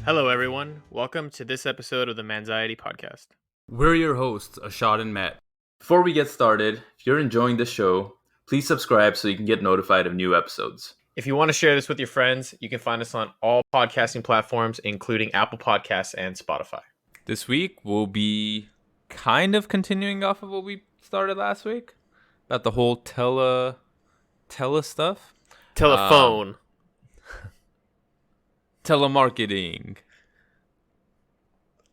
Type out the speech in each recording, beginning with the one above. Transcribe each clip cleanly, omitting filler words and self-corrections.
Hello, everyone. Welcome to this episode of the Manxiety Podcast. We're your hosts, Ashad and Matt. Before we get started, if you're enjoying this show, please subscribe so you can get notified of new episodes. If you want to share this with your friends, you can find us on all podcasting platforms, including Apple Podcasts and Spotify. This week, we'll be kind of continuing off of what we started last week about the whole tele stuff. Telephone. Telemarketing.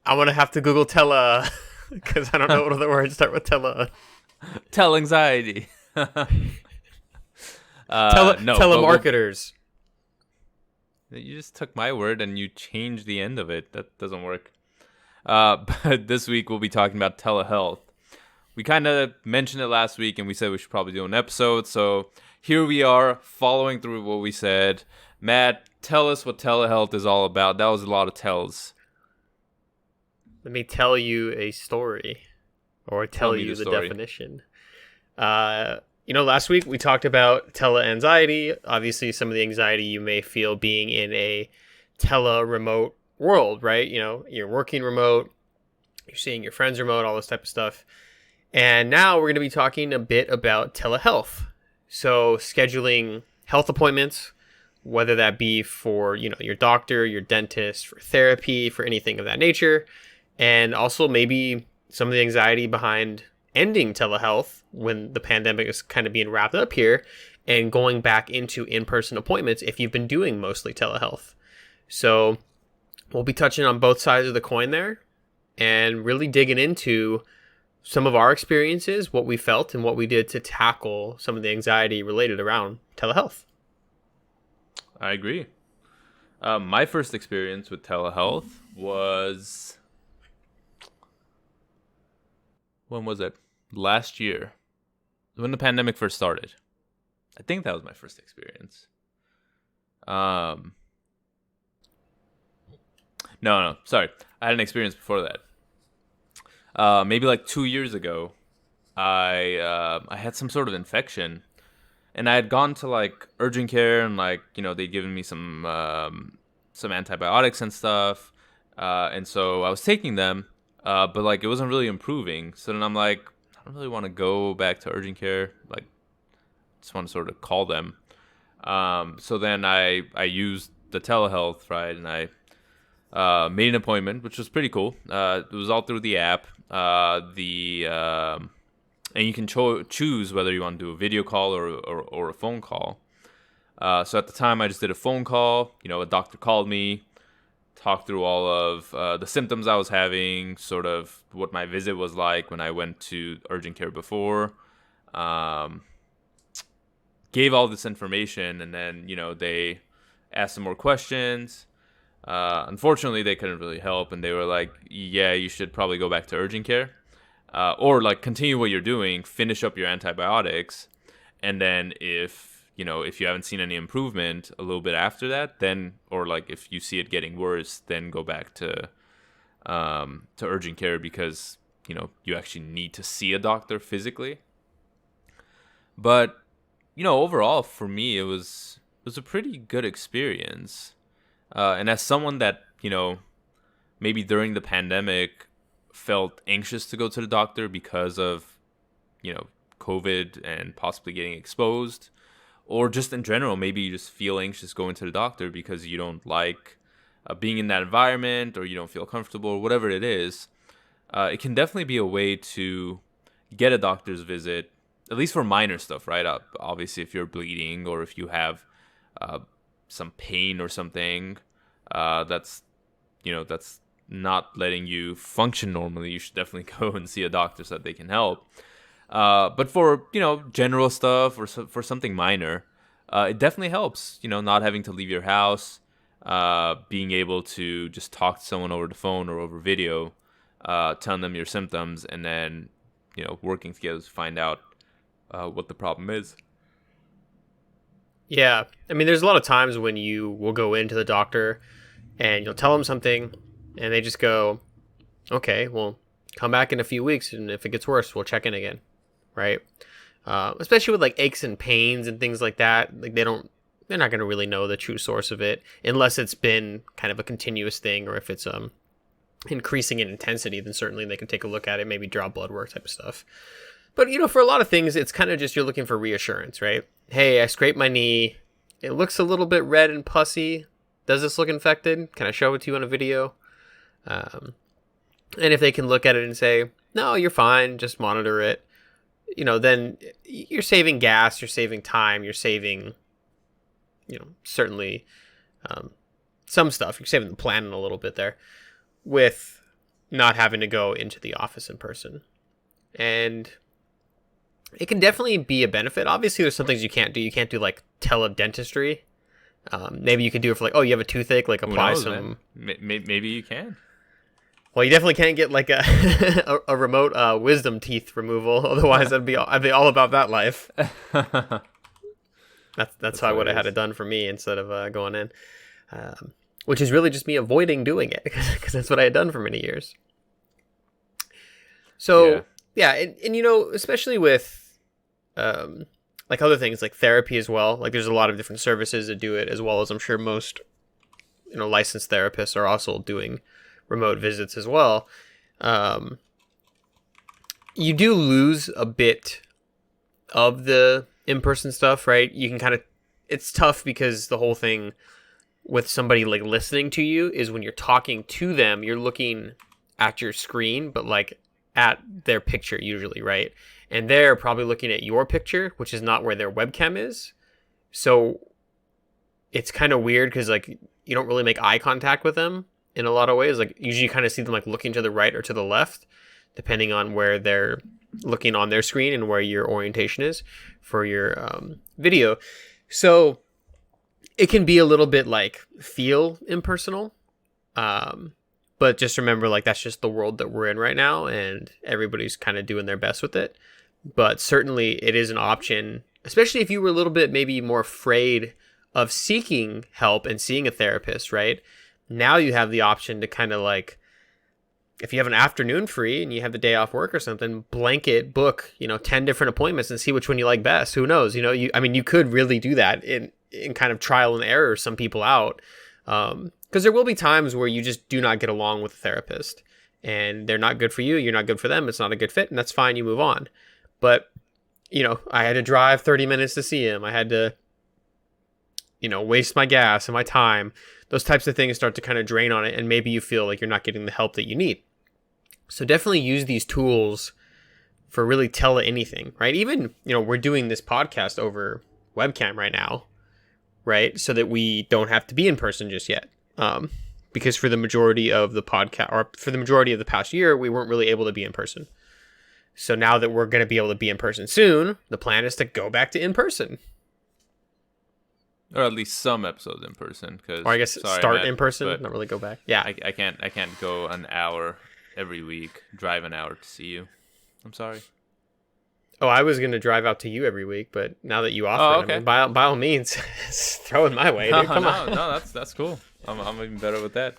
I'm going to have to Google tele because I don't know what other words start with tele. Tele-Anxiety. Telemarketers. You just took my word and you changed the end of it. That doesn't work. But this week we'll be talking about telehealth. We kind of mentioned it last week and we said we should probably do an episode. So here we are following through what we said. Matt, tell us what telehealth is all about. That was a lot of tells. Let me tell you a story, or tell you the definition. Last week we talked about tele-anxiety. Obviously, some of the anxiety you may feel being in a tele-remote world, right? You know, you're working remote, you're seeing your friends remote, all this type of stuff. And now we're going to be talking a bit about telehealth. So scheduling health appointments, whether that be for, your doctor, your dentist, for therapy, for anything of that nature. And also maybe some of the anxiety behind ending telehealth when the pandemic is kind of being wrapped up here and going back into in-person appointments if you've been doing mostly telehealth. So we'll be touching on both sides of the coin there and really digging into some of our experiences, what we felt and what we did to tackle some of the anxiety related around telehealth. I agree. My first experience with telehealth was... When was it? Last year. When the pandemic first started. I think that was my first experience. No, sorry. I had an experience before that. Maybe like 2 years ago, I had some sort of infection. And I had gone to like urgent care and they'd given me some antibiotics and stuff. And so I was taking them. But it wasn't really improving. So then I'm like, I don't really want to go back to urgent care. Just want to sort of call them. So then I used the telehealth, right? And I made an appointment, which was pretty cool. It was all through the app. And you can choose whether you want to do a video call or a phone call. So at the time, I just did a phone call. A doctor called me. Talk through all of the symptoms I was having, sort of what my visit was like when I went to urgent care before. Gave all this information, and then, they asked some more questions. Unfortunately, they couldn't really help, and they were like, yeah, you should probably go back to urgent care. Or, continue what you're doing, finish up your antibiotics, and then if you haven't seen any improvement a little bit after that, then, or if you see it getting worse, then go back to urgent care because, you actually need to see a doctor physically. But, overall for me, it was a pretty good experience. And as someone that, maybe during the pandemic felt anxious to go to the doctor because of, COVID and possibly getting exposed, or just in general, maybe you just feel anxious going to the doctor because you don't like being in that environment or you don't feel comfortable or whatever it is. It can definitely be a way to get a doctor's visit, at least for minor stuff, right? Obviously, if you're bleeding or if you have some pain or something that's not letting you function normally, you should definitely go and see a doctor so that they can help. But for, general stuff or for something minor, it definitely helps, not having to leave your house, being able to just talk to someone over the phone or over video, telling them your symptoms, and then, working together to find out what the problem is. Yeah. I mean, there's a lot of times when you will go into the doctor and you'll tell them something and they just go, okay, well, come back in a few weeks. And if it gets worse, we'll check in again. Right. Especially with aches and pains and things like that. They don't they're not going to really know the true source of it unless it's been kind of a continuous thing, or if it's increasing in intensity, then certainly they can take a look at it, maybe draw blood work type of stuff. But, for a lot of things, it's kind of just you're looking for reassurance, right? Hey, I scraped my knee. It looks a little bit red and pussy. Does this look infected? Can I show it to you on a video? And if they can look at it and say, no, you're fine, just monitor it, then you're saving gas, you're saving time, you're saving, certainly some stuff. You're saving the planning a little bit there with not having to go into the office in person. And it can definitely be a benefit. Obviously, there's some things you can't do. You can't do like teledentistry. Maybe you could do it for like, oh, you have a toothache, like apply some. Maybe you can. Well, you definitely can't get like a remote wisdom teeth removal. Otherwise, I'd be all about that life. That's how I would have had it done for me instead of going in, which is really just me avoiding doing it because that's what I had done for many years. So yeah, and especially with like other things like therapy as well. Like there's a lot of different services that do it, as well as I'm sure most licensed therapists are also doing remote visits as well. You do lose a bit of the in-person stuff, right? You can it's tough because the whole thing with somebody like listening to you is when you're talking to them, you're looking at your screen, but like at their picture usually, right? And they're probably looking at your picture, which is not where their webcam is. So it's kind of weird because like you don't really make eye contact with them in a lot of ways. Like usually you kind of see them like looking to the right or to the left, depending on where they're looking on their screen and where your orientation is for your video. So it can be a little bit like feel impersonal. But just remember, like, that's just the world that we're in right now, and everybody's kind of doing their best with it. But certainly it is an option, especially if you were a little bit maybe more afraid of seeking help and seeing a therapist, right? Now you have the option to kind of like, if you have an afternoon free and you have the day off work or something, blanket book, 10 different appointments and see which one you like best. Who knows? You could really do that in kind of trial and error some people out. Because there will be times where you just do not get along with a therapist and they're not good for you. You're not good for them. It's not a good fit, and that's fine. You move on. But, I had to drive 30 minutes to see him. I had to, waste my gas and my time. Those types of things start to kind of drain on it, and maybe you feel like you're not getting the help that you need. So definitely use these tools for really anything, right? Even, we're doing this podcast over webcam right now, right? So that we don't have to be in person just yet. Because for the majority of the podcast, or for the majority of the past year, we weren't really able to be in person. So now that we're going to be able to be in person soon, the plan is to go back to in person. Or at least some episodes in person. Or I guess start in person, not really go back. Yeah. I can't go an hour every week, drive an hour to see you. I'm sorry. Oh, I was going to drive out to you every week, but now that you offer it, I mean, by all means, throw it my way. Dude. Come on. No, that's cool. I'm even better with that.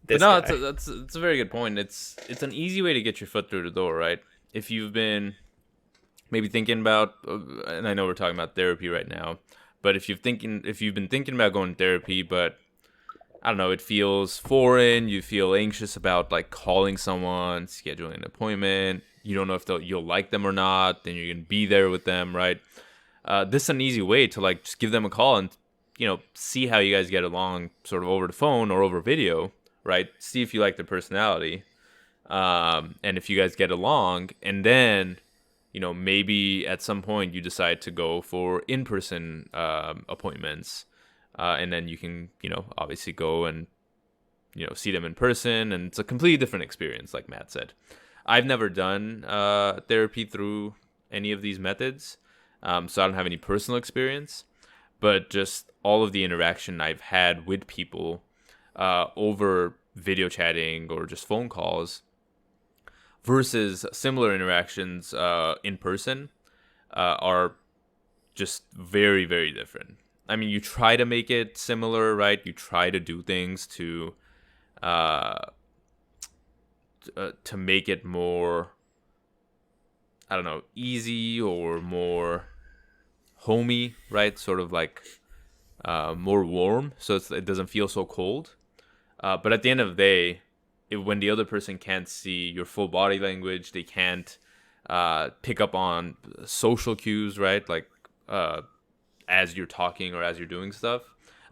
But no, it's a very good point. It's an easy way to get your foot through the door, right? If you've been maybe thinking about, and I know we're talking about therapy right now, but if you've been thinking about going to therapy, but I don't know, it feels foreign, you feel anxious about like calling someone, scheduling an appointment, you don't know if you'll like them or not, then you're gonna be there with them, right? This is an easy way to like just give them a call and see how you guys get along, sort of over the phone or over video, right? See if you like their personality, and if you guys get along, and then maybe at some point you decide to go for in-person appointments, and then you can obviously go and see them in person, and it's a completely different experience, like Matt said. I've never done therapy through any of these methods, so I don't have any personal experience, but just all of the interaction I've had with people over video chatting or just phone calls versus similar interactions in person are just very, very different. I mean, you try to make it similar, right? You try to do things to make it more, I don't know, easy or more homey, right? Sort of like more warm, so it doesn't feel so cold. But at the end of the day, when the other person can't see your full body language, they can't pick up on social cues, right? Like as you're talking or as you're doing stuff.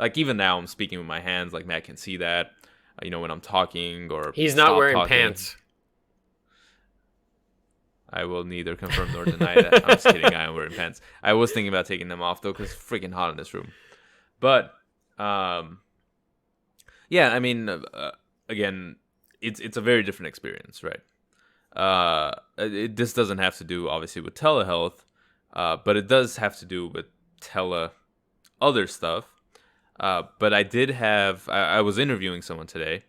Like even now, I'm speaking with my hands. Like Matt can see that, when I'm talking or He's not stop wearing talking. pants. I will neither confirm nor deny that. I'm just kidding. I am wearing pants. I was thinking about taking them off though, because it's freaking hot in this room. But yeah, I mean, again, it's a very different experience, right? This doesn't have to do obviously with telehealth, but it does have to do with other stuff. But I was interviewing someone today,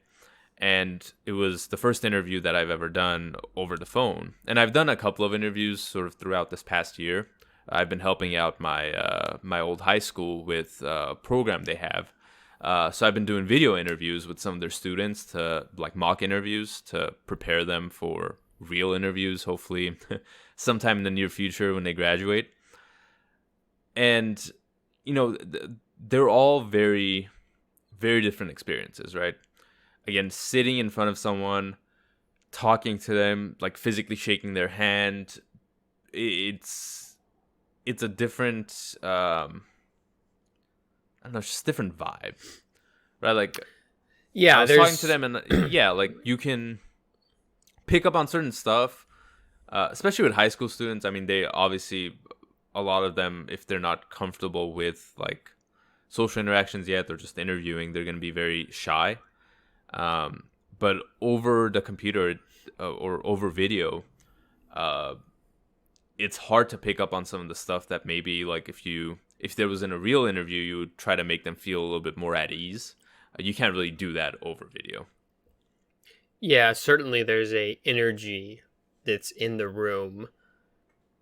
and it was the first interview that I've ever done over the phone. And I've done a couple of interviews sort of throughout this past year. I've been helping out my old high school with a program they have. So I've been doing video interviews with some of their students, to like mock interviews, to prepare them for real interviews, hopefully sometime in the near future when they graduate. And, they're all very, very different experiences, right? Again, sitting in front of someone, talking to them, like physically shaking their hand, it's a different, I don't know, it's just a different vibe, right? Like, Yeah, I was talking to them, and yeah, like you can pick up on certain stuff, especially with high school students. I mean, they obviously, a lot of them, if they're not comfortable with like social interactions yet, they're just interviewing, they're going to be very shy. But over the computer or over video, it's hard to pick up on some of the stuff that maybe like if there was in a real interview, you would try to make them feel a little bit more at ease. You can't really do that over video. Yeah, certainly there's a energy that's in the room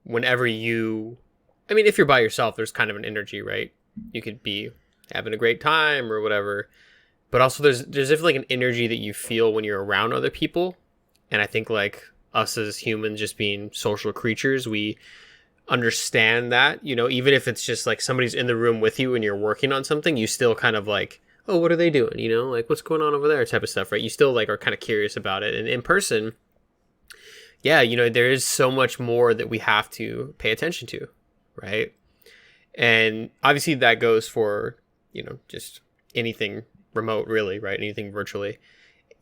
whenever if you're by yourself, there's kind of an energy, right? You could be having a great time or whatever. But also there's definitely like an energy that you feel when you're around other people. And I think like us as humans, just being social creatures, we understand that, even if it's just like somebody's in the room with you and you're working on something, you still kind of like, oh, what are they doing? Like what's going on over there type of stuff, right? You still like are kind of curious about it. And in person, yeah, there is so much more that we have to pay attention to, right? And obviously that goes for, just anything remote, really, right? Anything virtually.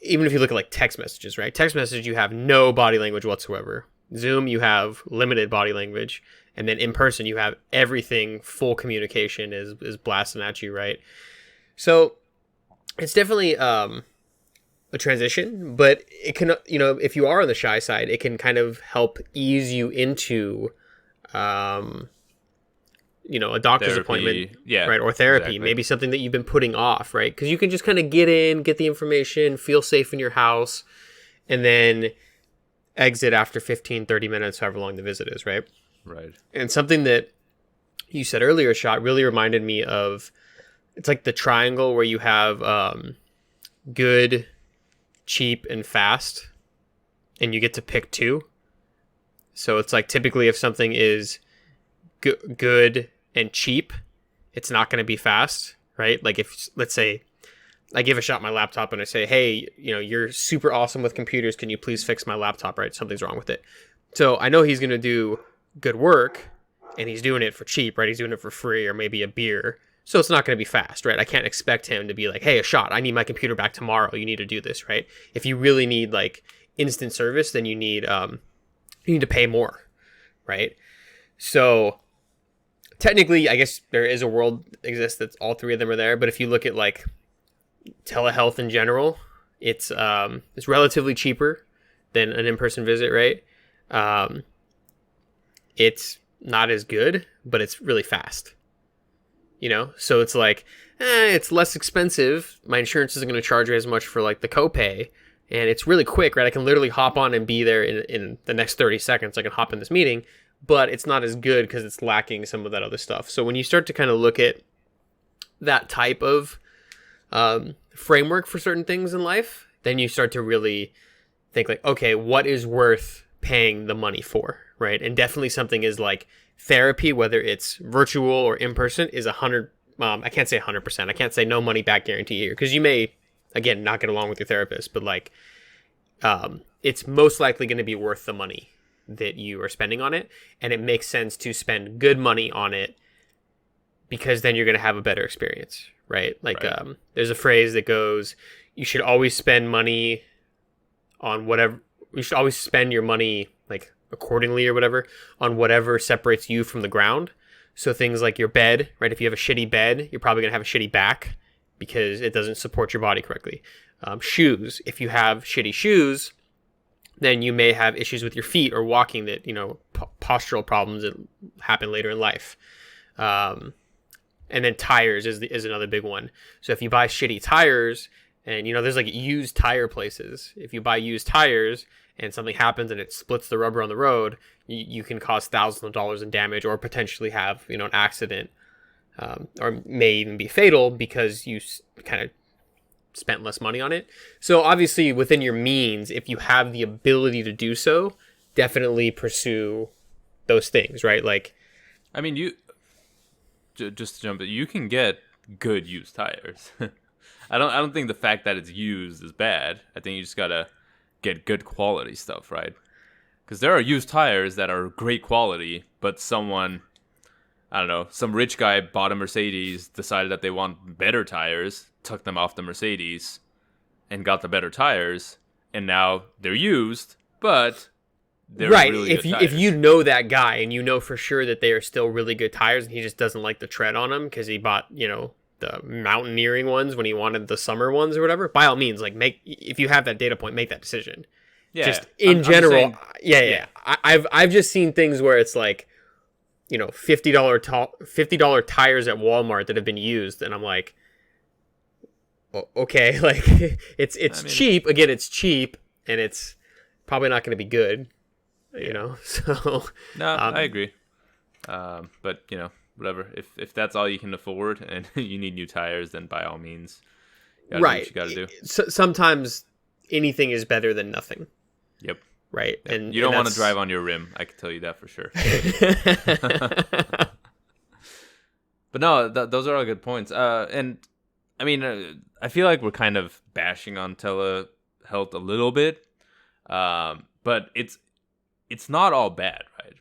Even if you look at like text messages, right? Text message, you have no body language whatsoever. Zoom, you have limited body language. And then in person, you have everything, full communication is blasting at you, right? So it's definitely a transition, but it can, if you are on the shy side, it can kind of help ease you into, a doctor's Therapy, appointment, yeah, right? Or therapy, exactly. maybe something that you've been putting off, right? Because you can just kind of get the information, feel safe in your house, and then exit after 15, 30 minutes, however long the visit is, right? Right. And something that you said earlier, Shot, really reminded me of, it's like the triangle where you have good, cheap, and fast, and you get to pick two. So it's like typically if something is good and cheap, it's not going to be fast, right? Like if, let's say, I give a Shot my laptop and I say, hey, you're super awesome with computers. Can you please fix my laptop, right? Something's wrong with it. So I know he's going to do good work, and he's doing it for cheap, right? He's doing it for free or maybe a beer. So it's not going to be fast, right? I can't expect him to be like, hey, a Shot, I need my computer back tomorrow. You need to do this, right? If you really need like instant service, then you need to pay more, right? So technically, I guess there is a world exists that all three of them are there. But if you look at like telehealth in general, it's relatively cheaper than an in-person visit, right? It's not as good, but it's really fast. So it's like, it's less expensive. My insurance isn't going to charge me as much for like the copay, and it's really quick, right? I can literally hop on and be there in the next 30 seconds. I can hop in this meeting, but it's not as good because it's lacking some of that other stuff. So when you start to kind of look at that type of framework for certain things in life, then you start to really think like, okay, what is worth paying the money for, right? And definitely something is like therapy, whether it's virtual or in person, is 100 I can't say 100%. I can't say no money back guarantee here, because you may, again, not get along with your therapist, but like, it's most likely going to be worth the money that you are spending on it. And it makes sense to spend good money on it, because then you're going to have a better experience, right? Like, Right. There's a phrase that goes, you should always spend money on whatever, you should always spend your money like accordingly or whatever on whatever separates you from the ground. So things like your bed, right? If you have a shitty bed, you're probably going to have a shitty back because it doesn't support your body correctly. Shoes, if you have shitty shoes, then you may have issues with your feet or walking that, postural problems that happen later in life. And then tires is another big one. So if you buy shitty tires, and there's like used tire places. If you buy used tires and something happens and it splits the rubber on the road, you can cause thousands of dollars in damage, or potentially have an accident, or may even be fatal because you kind of spent less money on it. So obviously within your means, if you have the ability to do so, definitely pursue those things, right? Like, I mean, just to jump in, you can get good used tires. I don't think the fact that it's used is bad. I think you just gotta get good quality stuff, right? Because there are used tires that are great quality, but someone, I don't know, some rich guy bought a Mercedes, decided that they want better tires, took them off the Mercedes, and got the better tires, and now they're used, but they're right. really If good you tires. if you know that guy and you know for sure that they are still really good tires, and he just doesn't like the tread on them because he bought the mountaineering ones when he wanted the summer ones or whatever, by all means, like, if you have that data point, make that decision. Yeah, Just in I'm general, saying, yeah. I've just seen things where it's like, $50 tires at Walmart that have been used, and I'm like, okay, like it's I mean, cheap. Again, it's cheap, and it's probably not going to be good, So, no, I agree. But whatever. If that's all you can afford and you need new tires, then by all means, you gotta do what right. you gotta do. Sometimes anything is better than nothing. Yep. Right. Yep. And you don't want to that's... drive on your rim. I can tell you that for sure. But no, those are all good points. And I mean, I feel like we're kind of bashing on telehealth a little bit, but it's not all bad, right?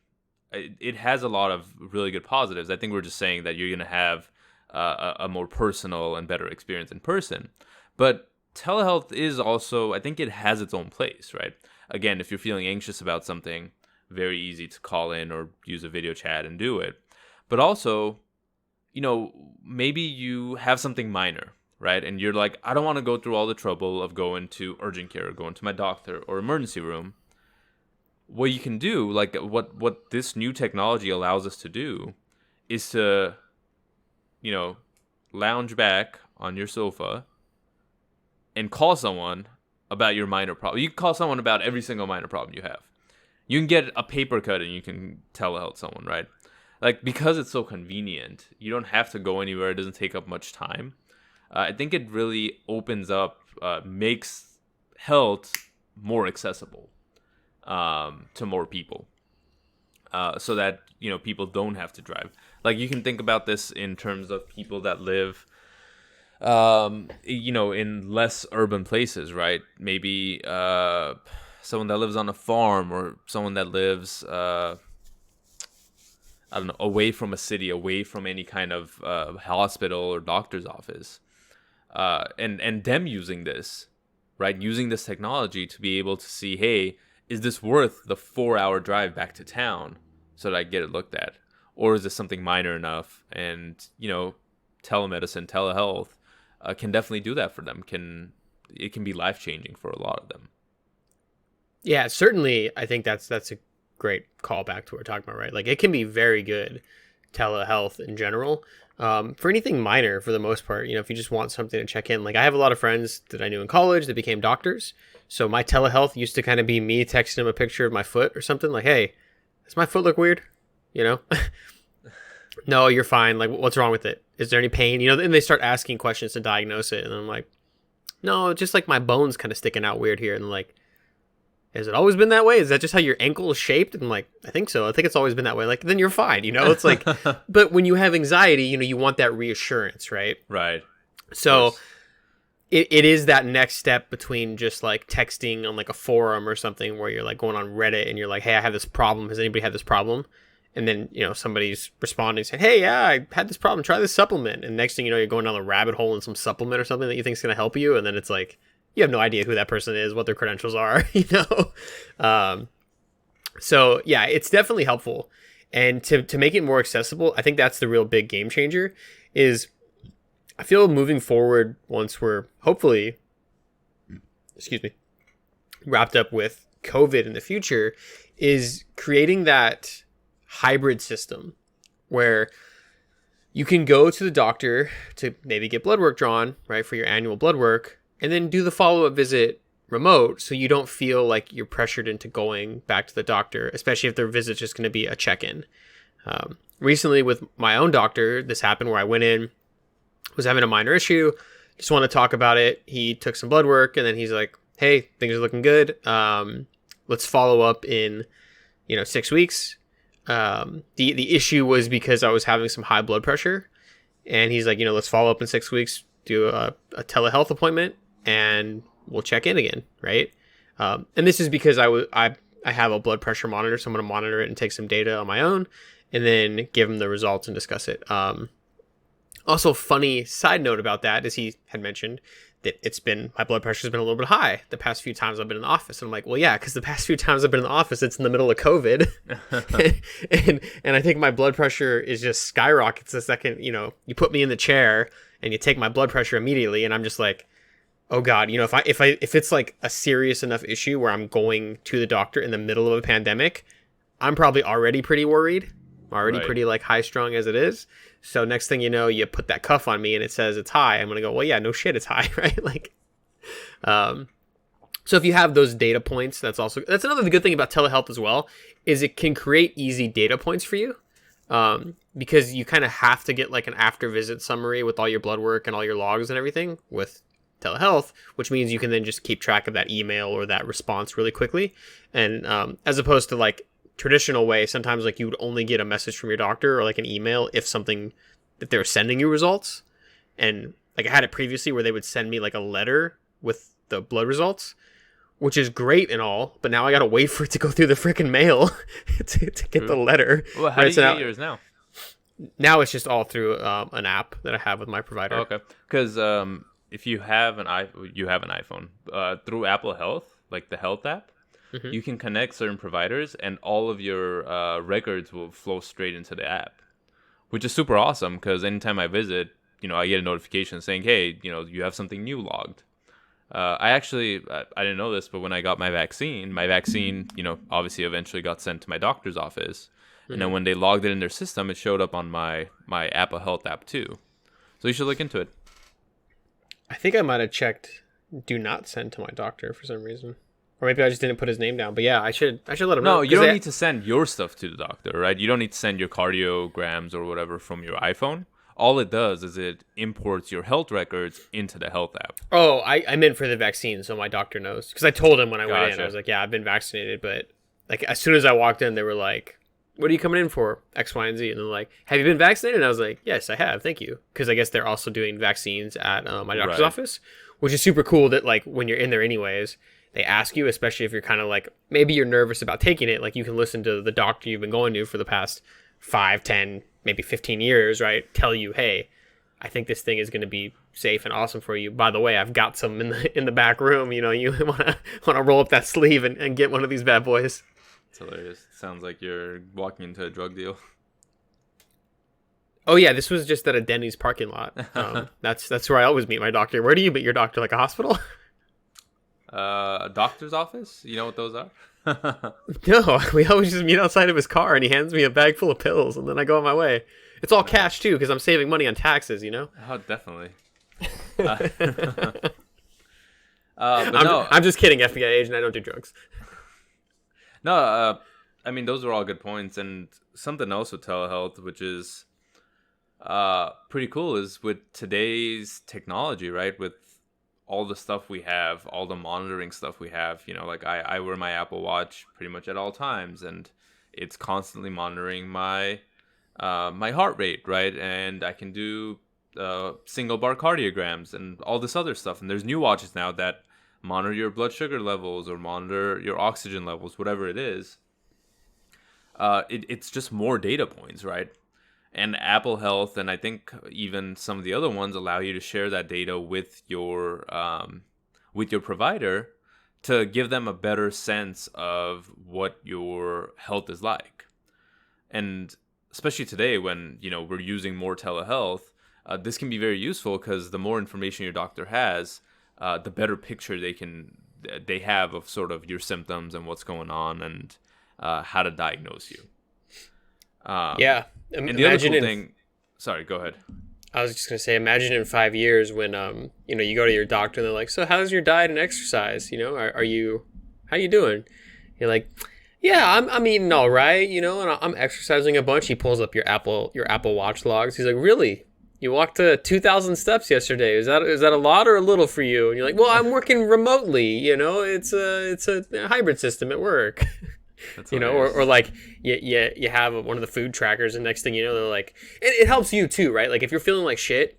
It has a lot of really good positives. I think we're just saying that you're gonna have a more personal and better experience in person. But telehealth is also, I think it has its own place, right? Again, if you're feeling anxious about something, very easy to call in or use a video chat and do it. But also, maybe you have something minor, right? And you're like, I don't want to go through all the trouble of going to urgent care or going to my doctor or emergency room. What you can do, like what this new technology allows us to do, is to, lounge back on your sofa and call someone about your minor problem. You can call someone about every single minor problem you have. You can get a paper cut and you can telehealth someone, right? Like, because it's so convenient, you don't have to go anywhere. It doesn't take up much time. I think it really opens up, makes health more accessible to more people, so that people don't have to drive. Like, you can think about this in terms of people that live in less urban places, right? Maybe someone that lives on a farm, or someone that lives I don't know, away from a city, away from any kind of hospital or doctor's office, and them using this, right? Using this technology to be able to see, hey, is this worth the 4-hour drive back to town so that I get it looked at? Or is this something minor enough? And, telemedicine, telehealth can definitely do that for them. It can be life-changing for a lot of them. Yeah, certainly. I think that's a great callback to what we're talking about, right? Like, it can be very good, telehealth in general, for anything minor, for the most part. If you just want something to check in. Like, I have a lot of friends that I knew in college that became doctors. So my telehealth used to kind of be me texting them a picture of my foot or something, like, hey, does my foot look weird? No, you're fine. Like, what's wrong with it? Is there any pain? And they start asking questions to diagnose it. And I'm like, no, just like my bone's kind of sticking out weird here. And like, has it always been that way? Is that just how your ankle is shaped? And I'm like, I think so. I think it's always been that way. Like, then you're fine, It's like, but when you have anxiety, you want that reassurance, right? Right. So it is that next step between just like texting on like a forum or something where you're like going on Reddit and you're like, hey, I have this problem. Has anybody had this problem? And then, somebody's responding saying, hey, yeah, I had this problem. Try this supplement. And next thing you know, you're going down the rabbit hole in some supplement or something that you think is going to help you. And then it's like, you have no idea who that person is, what their credentials are, So, yeah, it's definitely helpful. And to make it more accessible, I think that's the real big game changer is I feel moving forward once we're hopefully, wrapped up with COVID in the future is creating that hybrid system where you can go to the doctor to maybe get blood work drawn, right, for your annual blood work, and then do the follow-up visit remote so you don't feel like you're pressured into going back to the doctor, especially if their visit's just going to be a check-in. Recently with my own doctor, this happened where I went in, was having a minor issue, just want to talk about it. He took some blood work and then he's like, hey, things are looking good. Let's follow up in, 6 weeks. The issue was because I was having some high blood pressure and he's like, let's follow up in 6 weeks, do a telehealth appointment and we'll check in again. Right. And this is because I have a blood pressure monitor. So I'm going to monitor it and take some data on my own and then give him the results and discuss it. Also, funny side note about that is he had mentioned that my blood pressure has been a little bit high the past few times I've been in the office. And I'm like, well, yeah, because the past few times I've been in the office, it's in the middle of COVID. and I think my blood pressure is just skyrockets the second, you put me in the chair and you take my blood pressure immediately. And I'm just like, oh God, if it's like a serious enough issue where I'm going to the doctor in the middle of a pandemic, I'm probably already pretty worried. Already Right. pretty like high strung as it is. So next thing you know, you put that cuff on me and it says it's high. I'm going to go, well, yeah, no shit, it's high, right? So if you have those data points, that's another good thing about telehealth as well, is it can create easy data points for you. Because you kind of have to get like an after visit summary with all your blood work and all your logs and everything with telehealth, which means you can then just keep track of that email or that response really quickly. And as opposed to like traditional way, sometimes like you would only get a message from your doctor or like an email if they're sending you results. And like I had it previously where they would send me like a letter with the blood results, which is great and all, but now I gotta wait for it to go through the freaking mail to get the letter. Well, how do you get yours now? Now it's just all through an app that I have with my provider. Okay, because if you have an iPhone through Apple Health, like the Health app, you can connect certain providers, and all of your records will flow straight into the app, which is super awesome. Because anytime I visit, I get a notification saying, "Hey, you have something new logged." I didn't know this, but when I got my vaccine, obviously eventually got sent to my doctor's office. And then when they logged it in their system, it showed up on my Apple Health app too. So you should look into it. I think I might have checked do not send to my doctor for some reason. Or maybe I just didn't put his name down. But yeah, I should let him know. No, you don't need to send your stuff to the doctor, right? You don't need to send your cardiograms or whatever from your iPhone. All it does is it imports your health records into the health app. Oh, I meant for the vaccine, so my doctor knows. Because I told him when I went in, Gotcha. I was like, yeah, I've been vaccinated. But like as soon as I walked in, they were like, what are you coming in for? X, Y, and Z. And they're like, have you been vaccinated? And I was like, yes, I have. Thank you. Because I guess they're also doing vaccines at my doctor's office, which is super cool that like when you're in there anyways, they ask you, especially if you're kind of like, maybe you're nervous about taking it. Like you can listen to the doctor you've been going to for the past 5, 10, maybe 15 years, right? Tell you, hey, I think this thing is going to be safe and awesome for you. By the way, I've got some in the back room. You want to roll up that sleeve and get one of these bad boys. It's hilarious. Sounds like you're walking into a drug deal. Oh yeah, this was just at a Denny's parking lot. That's where I always meet my doctor. Where do you meet your doctor? Like a hospital? A doctor's office? You know what those are? No, we always just meet outside of his car, and he hands me a bag full of pills, and then I go on my way. It's all cash too, because I'm saving money on taxes. Oh, definitely. I'm just kidding, FBI agent. I don't do drugs. No, those are all good points. And something else with telehealth, which is pretty cool, is with today's technology, right? With all the stuff we have, all the monitoring stuff we have, like I wear my Apple Watch pretty much at all times, and it's constantly monitoring my my heart rate, right? And I can do single bar cardiograms and all this other stuff. And there's new watches now that monitor your blood sugar levels or monitor your oxygen levels, whatever it is. It's just more data points, right? And Apple Health, and I think even some of the other ones, allow you to share that data with your provider to give them a better sense of what your health is like. And especially today, when we're using more telehealth, this can be very useful, because the more information your doctor has, the better picture they have of sort of your symptoms and what's going on, and how to diagnose you. Yeah. And the other cool thing, sorry, go ahead. I was just going to say, imagine in 5 years when, you go to your doctor and they're like, so how's your diet and exercise? How you doing? You're like, yeah, I'm eating all right, and I'm exercising a bunch. He pulls up your Apple Watch logs. He's like, really? You walked 2,000 steps yesterday. Is that a lot or a little for you? And you're like, well, I'm working remotely. It's a hybrid system at work. Or like you have one of the food trackers, and next thing you know, they're like, it helps you too, right? Like if you're feeling like shit,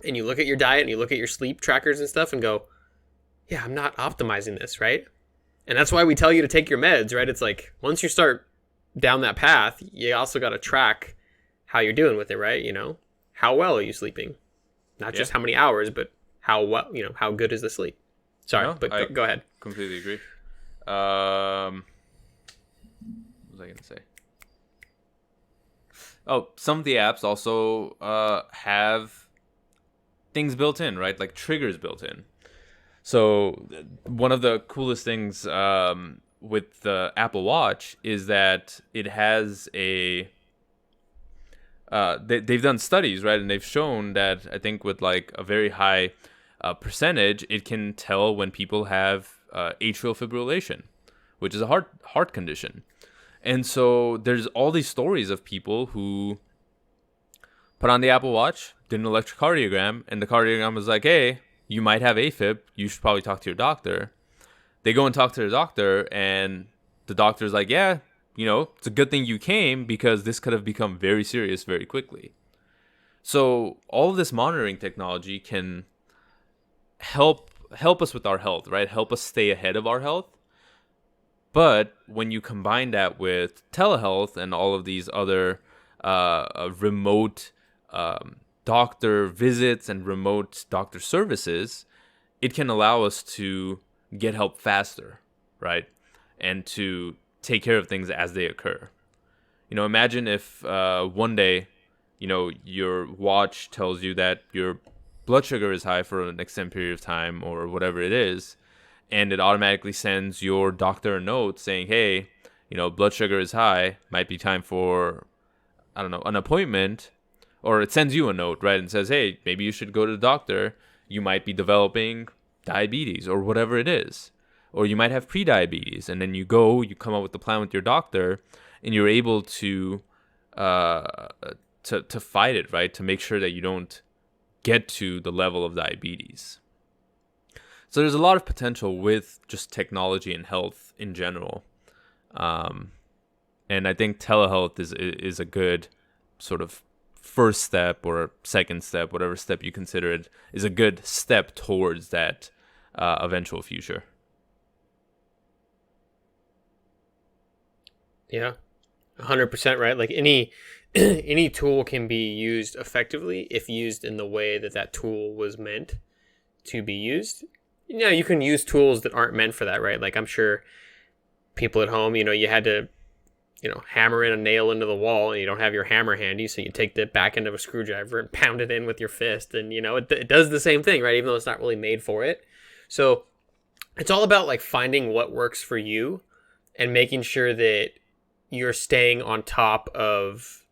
and you look at your diet and you look at your sleep trackers and stuff, and go, yeah, I'm not optimizing this, right? And that's why we tell you to take your meds, right? It's like once you start down that path, you also got to track how you're doing with it, right? How well are you sleeping? Not just how many hours, but how well, how good is the sleep? Sorry, no, but go ahead. Completely agree. What was I going to say? Oh, some of the apps also have things built in, right? Like triggers built in. So one of the coolest things with the Apple Watch is that it has they've done studies, right? And they've shown that, I think with like a very high percentage, it can tell when people have atrial fibrillation, which is a heart condition. And so there's all these stories of people who put on the Apple Watch, did an electrocardiogram, and the cardiogram was like, hey, you might have AFib. You should probably talk to your doctor. They go and talk to their doctor, and the doctor's like, yeah, it's a good thing you came, because this could have become very serious very quickly. So all of this monitoring technology can help us with our health, right? Help us stay ahead of our health. But when you combine that with telehealth and all of these other remote doctor visits and remote doctor services, it can allow us to get help faster, right? And to take care of things as they occur. Imagine if one day, your watch tells you that your blood sugar is high for an extended period of time or whatever it is, and it automatically sends your doctor a note saying, hey, blood sugar is high, might be time for, I don't know, an appointment. Or it sends you a note, right, and says, hey, maybe you should go to the doctor. You might be developing diabetes or whatever it is. Or you might have prediabetes. And then you come up with a plan with your doctor, and you're able to fight it, right, to make sure that you don't get to the level of diabetes. So there's a lot of potential with just technology and health in general. And I think telehealth is a good sort of first step or second step, whatever step you consider it, is a good step towards that eventual future. Yeah, 100% right. Like any tool can be used effectively if used in the way that tool was meant to be used. You can use tools that aren't meant for that, right? Like I'm sure people at home, you had to, hammer in a nail into the wall, and you don't have your hammer handy, so you take the back end of a screwdriver and pound it in with your fist, and it does the same thing, right? Even though it's not really made for it. So it's all about like finding what works for you and making sure that you're staying on top of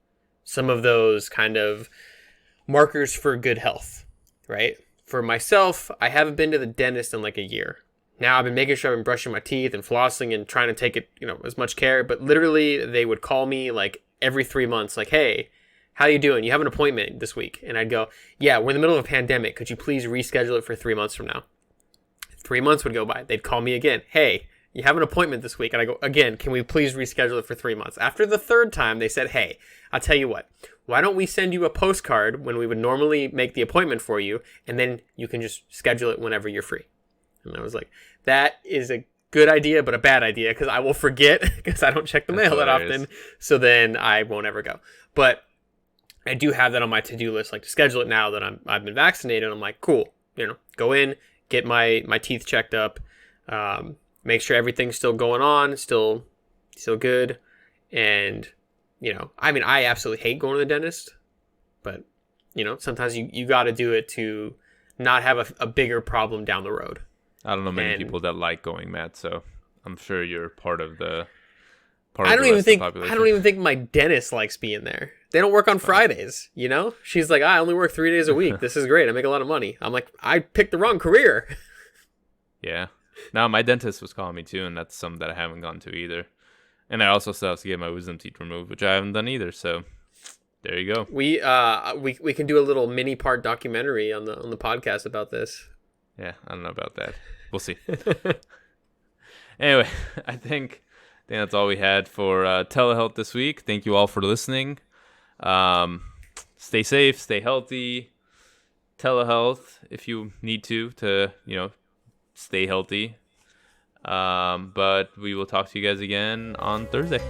some of those kind of markers for good health, right? For myself, I haven't been to the dentist in like a year. Now I've been making sure I've been brushing my teeth and flossing and trying to take it, as much care. But literally, they would call me like every 3 months, like, "Hey, how you doing? You have an appointment this week. And I'd go, yeah, we're in the middle of a pandemic. Could you please reschedule it for 3 months from now? 3 months would go by. They'd call me again. Hey, you have an appointment this week. And I go, again, can we please reschedule it for 3 months? After the third time, they said, hey, I'll tell you what. Why don't we send you a postcard when we would normally make the appointment for you, and then you can just schedule it whenever you're free? And I was like, that is a good idea, but a bad idea, because I will forget, because I don't check the mail that often. So then I won't ever go. But I do have that on my to-do list, like to schedule it now that I've been vaccinated. I'm like, cool, go in, get my teeth checked up, make sure everything's still going on, still good. And, I absolutely hate going to the dentist, but, sometimes you got to do it to not have a bigger problem down the road. I don't know many people that like going, Matt, so I'm sure you're part of the I don't even think my dentist likes being there. They don't work on Fridays, She's like, I only work 3 days a week. This is great. I make a lot of money. I'm like, I picked the wrong career. Yeah. No, my dentist was calling me too, and that's something that I haven't gone to either. And I also still have to get my wisdom teeth removed, which I haven't done either. So there you go. We can do a little mini part documentary on the podcast about this. Yeah, I don't know about that. We'll see. Anyway, I think that's all we had for Telehealth this week. Thank you all for listening. Stay safe, stay healthy. Telehealth if you need to stay healthy. But we will talk to you guys again on Thursday.